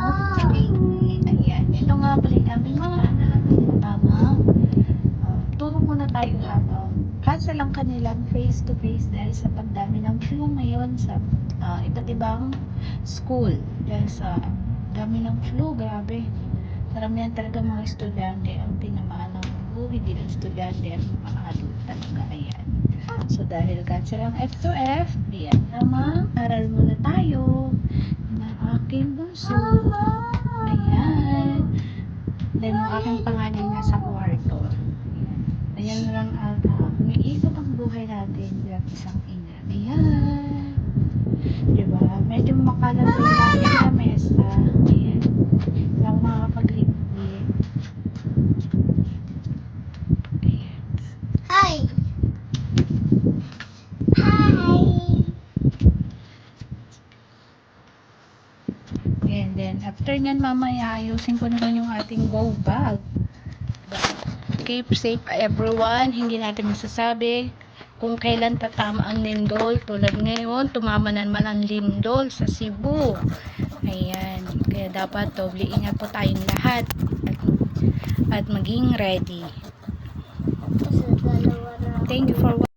Ayan, ito nga pala kami mga anak. Turo muna tayo habang cancel lang kanilang face-to-face dahil sa pagdami ng flu ngayon sa iba't ibang school. Dahil sa dami ng flu, grabe. Karamihan talaga mga estudyante ang tinamaan ng flu, hindi lang estudyante at mga adult talaga. Ayan. So dahil cancel ang F2F, ayan naman, aral muna tayo ng aking bunso. Ayan. Then ang aking panganay nasa kwarto. Ayan lang ang umiikot ang buhay natin bilang isang ina. Ayan. Diba? Medyo makalat yung aking lamesa. Ayan. Lang makakapag-libre. Ayan. Hi. Hi. And then, after nyan mamaya, ayusin ko naman yung ating go bag. Keep safe everyone. Hindi natin masasabi kung kailan tatama ang lindol. Tulad ngayon, tumama na naman ang lindol sa Cebu. Ayan. Kaya dapat doble ingat po tayong lahat. At maging ready. Thank you for watching.